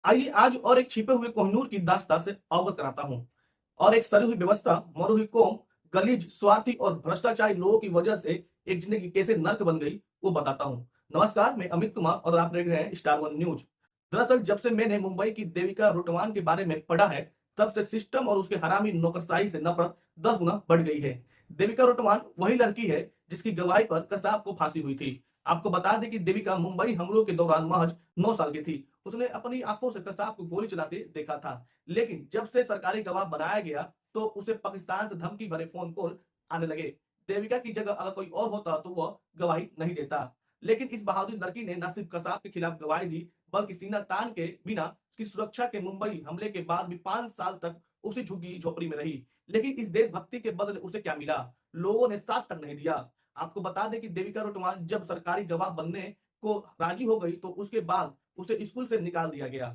आइए आज और एक छिपे हुए कोहिनूर की दास्तां से अवगत कराता हूँ और एक सड़ी हुई व्यवस्था, मरी हुई कौम, गलीज, स्वार्थी और भ्रष्टाचारी लोगों की वजह से एक जिंदगी कैसे नर्क बन गई, वो बताता हूँ। नमस्कार, मैं अमित कुमार और आप देख रहे हैं स्टार वन न्यूज। दरअसल जब से मैंने मुंबई की देविका रोटवान के बारे में पढ़ा है, तब से सिस्टम और उसके हरामी नौकरशाही से नफरत 10 गुना बढ़ गई है। देविका रोटवान वही लड़की है जिसकी गवाही पर कसाब को फांसी हुई थी। आपको बता दें कि देविका मुंबई हमलों के दौरान महज 9 साल की थी। उसने अपनी आंखों से कसाब को गोली चलाते देखा था। लेकिन जब से सरकारी गवाह बनाया गया, तो उसे पाकिस्तान से धमकी भरे फोन कॉल आने लगे। देविका की जगह अगर कोई और होता तो वह गवाही नहीं देता। लेकिन इस बहादुर लड़की ने न सिर्फ कसाब के खिलाफ गवाही दी, बल्कि सीना तान के बिना की सुरक्षा के मुंबई हमले के बाद भी 5 साल तक उसी झुग्गी झोपड़ी में रही। लेकिन इस देशभक्ति के बदले उसे क्या मिला? लोगों ने साथ तक नहीं दिया। आपको बता दें कि देविका रोटवान जब सरकारी गवाह बनने को राजी हो गई, तो उसके बाद उसे स्कूल से निकाल दिया गया,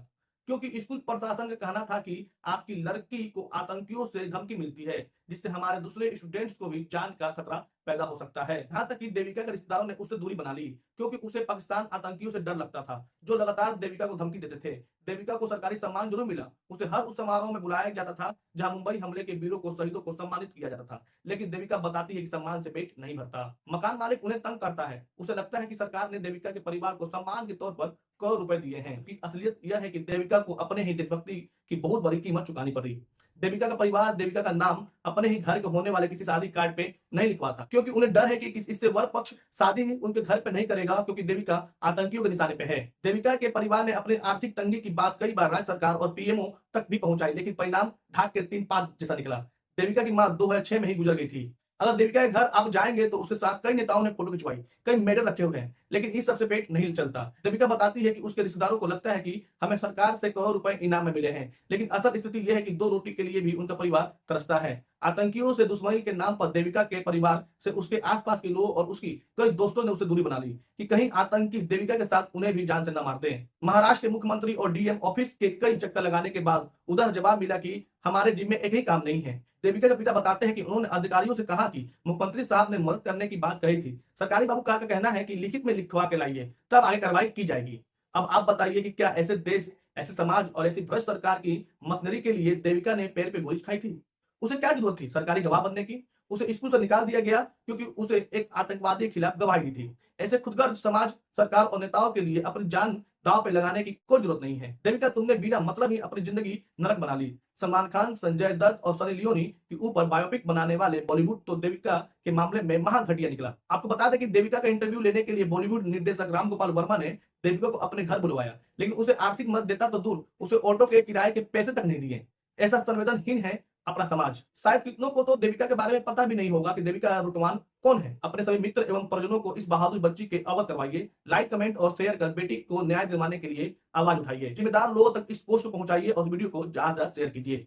क्योंकि स्कूल प्रशासन का कहना था कि आपकी लड़की को आतंकियों से धमकी मिलती है, जिससे हमारे दूसरे स्टूडेंट्स को भी जान का खतरा पैदा हो सकता है। यहाँ तक कि देविका के रिश्तेदारों ने उससे दूरी बना ली, क्योंकि उसे पाकिस्तान आतंकियों से डर लगता था, जो लगातार देविका को धमकी देते थे। देविका को सरकारी सम्मान जरूर मिला, उसे हर उस समारोह में बुलाया जाता था जहां मुंबई हमले के वीरों को, शहीदों को सम्मानित किया जाता था। लेकिन देविका बताती है कि सम्मान से पेट नहीं भरता। मकान मालिक उन्हें तंग करता है। उसे लगता है कि सरकार ने देविका के परिवार को सम्मान के तौर पर करोड़ रुपए दिए हैं। कि असलियत यह है कि देविका को अपने ही देशभक्ति की बहुत बड़ी कीमत चुकानी पड़ी। देविका का परिवार देविका का नाम अपने ही घर के होने वाले किसी शादी कार्ड पे नहीं लिखवाता, क्योंकि उन्हें डर है कि इससे वर पक्ष शादी ही उनके घर पे नहीं करेगा, क्योंकि देविका आतंकियों के निशाने पे है। देविका के परिवार ने अपने आर्थिक तंगी की बात कई बार राज्य सरकार और पीएमओ तक भी पहुंचाई, लेकिन परिणाम ढाक के 3-5 जैसा निकला। देविका की मां 2006 में ही गुजर गई थी। अगर देविका के घर आप जाएंगे तो उसके साथ कई नेताओं ने फोटो खिंचवाई, कई मेडल रखे हुए हैं, लेकिन इस सबसे पेट नहीं चलता। देविका बताती है कि उसके रिश्तेदारों को लगता है कि हमें सरकार से करोड़ रुपए इनाम में मिले हैं, लेकिन असल स्थिति यह है कि 2 रोटी के लिए भी उनका परिवार तरसता है। आतंकियों से दुश्मनी के नाम पर देविका के परिवार से उसके आसपास के लोग और उसकी कई दोस्तों ने उसे दूरी बना ली, कि कहीं आतंकी देविका के साथ उन्हें भी जान से न मार दें। महाराष्ट्र के मुख्यमंत्री और डीएम ऑफिस के कई चक्कर लगाने के बाद उधर जवाब मिला कि हमारे जिम्मे एक ही काम नहीं है। देविका के पिता बताते हैं कि उन्होंने अधिकारियों से कहा कि मुख्यमंत्री साहब ने मदद करने की बात कही थी। सरकारी बाबू का कहना है कि लिखित में लिखवा के लाइए, तब आगे कार्रवाई की जाएगी। अब आप बताइए कि क्या ऐसे देश, ऐसे समाज और ऐसी भ्रष्ट सरकार की मशीनरी के लिए देविका ने पैर पे गोली खाई थी? उसे क्या जरूरत थी सरकारी गवाह बनने की? उसे स्कूल से निकाल दिया गया क्योंकि उसे एक आतंकवादी के खिलाफ गवाही दी थी। ऐसे खुदगर्ज समाज, सरकार और नेताओं के लिए अपनी जान दांव पे लगाने की कोई जरूरत नहीं है। देविका, तुमने बिना मतलब ही अपनी जिंदगी नरक बना ली। सलमान खान, संजय दत्त और सनी लियोनी के ऊपर बायोपिक बनाने वाले बॉलीवुड तो देविका के मामले में महा घटिया निकला। आपको बता दें कि देविका का इंटरव्यू लेने के लिए बॉलीवुड निर्देशक राम गोपाल वर्मा ने देविका को अपने घर बुलवाया, लेकिन उसे आर्थिक मदद देता तो दूर, उसे ऑटो के किराए के पैसे तक नहीं दिए। ऐसा संवेदनहीन है अपना समाज। शायद कितनों को तो देविका के बारे में पता भी नहीं होगा कि देविका रोटवान कौन है। अपने सभी मित्र एवं परिजनों को इस बहादुर बच्ची के अवगत करवाइए। लाइक, कमेंट और शेयर कर बेटी को न्याय दिलवाने के लिए आवाज उठाइए। जिम्मेदार लोगों तक इस पोस्ट को पहुंचाइए और वीडियो को ज्यादा शेयर कीजिए।